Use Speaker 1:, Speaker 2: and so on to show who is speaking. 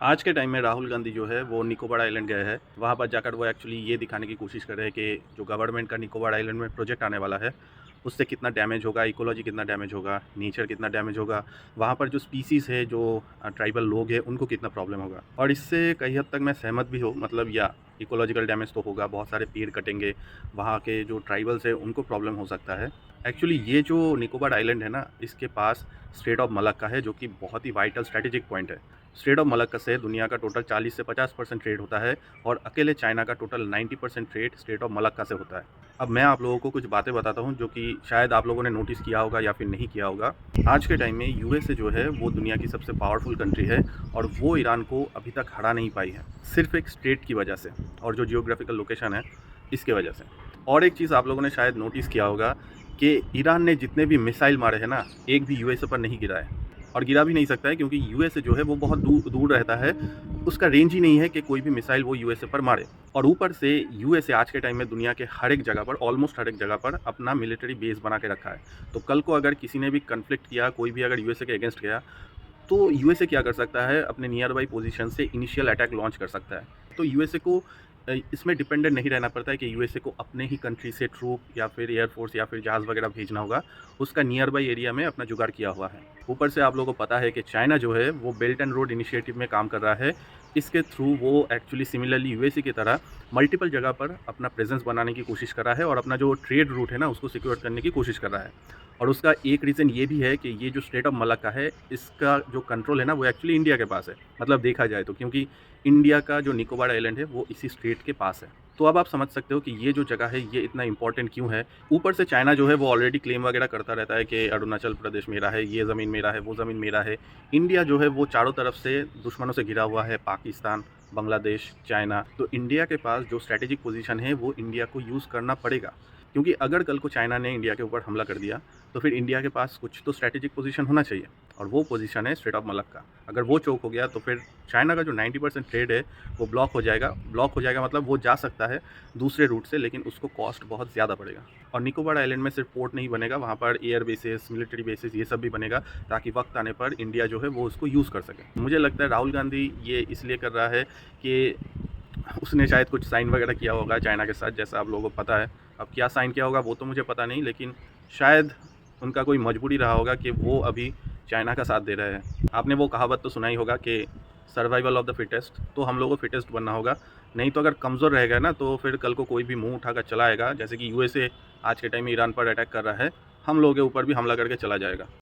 Speaker 1: आज के टाइम में राहुल गांधी जो है वो निकोबार आइलैंड गए हैं। वहाँ पर जाकर वो एक्चुअली ये दिखाने की कोशिश कर रहे हैं कि जो गवर्नमेंट का निकोबार आइलैंड में प्रोजेक्ट आने वाला है उससे कितना डैमेज होगा, इकोलॉजी कितना डैमेज होगा, नेचर कितना डैमेज होगा, वहाँ पर जो स्पीसीज़ है, जो ट्राइबल लोग हैं उनको कितना प्रॉब्लम होगा। और इससे कई हद तक मैं सहमत भी हूँ। मतलब या इकोलॉजिकल डैमेज तो होगा, बहुत सारे पेड़ कटेंगे, वहाँ के जो ट्राइबल्स हैं उनको प्रॉब्लम हो सकता है। एक्चुअली ये जो निकोबार आइलैंड है ना, इसके पास स्ट्रेट ऑफ मलक्का है, जो कि बहुत ही वाइटल स्ट्रैटेजिक पॉइंट है। स्ट्रेट ऑफ मलक्का से दुनिया का टोटल 40 से 50% ट्रेड होता है और अकेले चाइना का total 90% trade straight of Malacca से होता है। अब मैं आप लोगों को कुछ बातें बताता हूँ जो कि शायद आप लोगों ने नोटिस किया होगा या फिर नहीं किया होगा। आज के टाइम में यूएसए जो है वो दुनिया की सबसे पावरफुल कंट्री है और वो ईरान को अभी तक हरा नहीं पाई है, सिर्फ एक स्ट्रेट की वजह से और जो जियोग्राफिकल लोकेशन है इसके वजह से। और एक चीज़ आप लोगों ने शायद नोटिस किया होगा कि ईरान ने जितने भी मिसाइल मारे हैं ना, एक भी यूएसए पर नहीं गिरा है और गिरा भी नहीं सकता है, क्योंकि यूएसए जो है वो बहुत दूर दूर रहता है। उसका रेंज ही नहीं है कि कोई भी मिसाइल वो यूएसए पर मारे। और ऊपर से यूएसए आज के टाइम में दुनिया के हर एक जगह पर, ऑलमोस्ट हर एक जगह पर अपना मिलिट्री बेस बना के रखा है। तो कल को अगर किसी ने भी कन्फ्लिक्ट किया, कोई भी अगर यूएसए के अगेंस्ट गया, तो यूएसए क्या कर सकता है, अपने नियर बाई पोजीशन से इनिशियल अटैक लॉन्च कर सकता है। तो यूएसए को इसमें डिपेंडेंट नहीं रहना पड़ता है कि यूएसए को अपने ही कंट्री से ट्रूप या फिर एयरफोर्स या फिर जहाज़ वगैरह भेजना होगा। उसका नियर बाई एरिया में अपना जुगाड़ किया हुआ है। ऊपर से आप लोगों को पता है कि चाइना जो है वो बेल्ट एंड रोड इनिशिएटिव में काम कर रहा है। इसके थ्रू वो एक्चुअली सिमिलरली यूएसए की तरह मल्टीपल जगह पर अपना प्रेजेंस बनाने की कोशिश कर रहा है और अपना जो ट्रेड रूट है ना उसको सिक्योर करने की कोशिश कर रहा है। और उसका एक रीज़न ये भी है कि ये जो स्ट्रेट ऑफ मलक्का है, इसका जो कंट्रोल है ना वो एक्चुअली इंडिया के पास है। मतलब देखा जाए तो, क्योंकि इंडिया का जो निकोबार आइलैंड है वो इसी स्ट्रेट के पास है। तो अब आप समझ सकते हो कि ये जो जगह है ये इतना इंपॉर्टेंट क्यों है। ऊपर से चाइना जो है वो ऑलरेडी क्लेम वगैरह करता रहता है कि अरुणाचल प्रदेश मेरा है, ये ज़मीन मेरा है, वो ज़मीन मेरा है। इंडिया जो है वो चारों तरफ से दुश्मनों से घिरा हुआ है, पाकिस्तान, बांग्लादेश, चाइना। तो इंडिया के पास जो स्ट्रैटेजिक पोजीशन है वो इंडिया को यूज़ करना पड़ेगा, क्योंकि अगर कल को चाइना ने इंडिया के ऊपर हमला कर दिया तो फिर इंडिया के पास कुछ तो स्ट्रैटेजिक पोजीशन होना चाहिए और वो पोजीशन है स्ट्रेट ऑफ मलक्का। अगर वो चौक हो गया तो फिर चाइना का जो 90% ट्रेड है वो ब्लॉक हो जाएगा। ब्लॉक हो जाएगा मतलब वो जा सकता है दूसरे रूट से, लेकिन उसको कॉस्ट बहुत ज़्यादा पड़ेगा। और निकोबार आइलैंड में सिर्फ पोर्ट नहीं बनेगा, वहाँ पर एयर बेसिस, मिलिट्री बेसिस, ये सब भी बनेगा, ताकि वक्त आने पर इंडिया जो है वो उसको यूज़ कर सके। मुझे लगता है राहुल गांधी ये इसलिए कर रहा है कि उसने शायद कुछ साइन वगैरह किया होगा चाइना के साथ, जैसा आप लोगों को पता है। अब क्या साइन किया होगा वो तो मुझे पता नहीं, लेकिन शायद उनका कोई मजबूरी रहा होगा कि वो अभी चाइना का साथ दे रहे हैं। आपने वो कहावत तो सुना ही होगा कि सर्वाइवल ऑफ द फिटेस्ट, तो हम लोगों को फिटेस्ट बनना होगा। नहीं तो अगर कमज़ोर रहेगा ना तो फिर कल को कोई भी मुंह उठाकर चला आएगा, जैसे कि यूएसए आज के टाइम में ईरान पर अटैक कर रहा है, हम लोगों के ऊपर भी हमला करके चला जाएगा।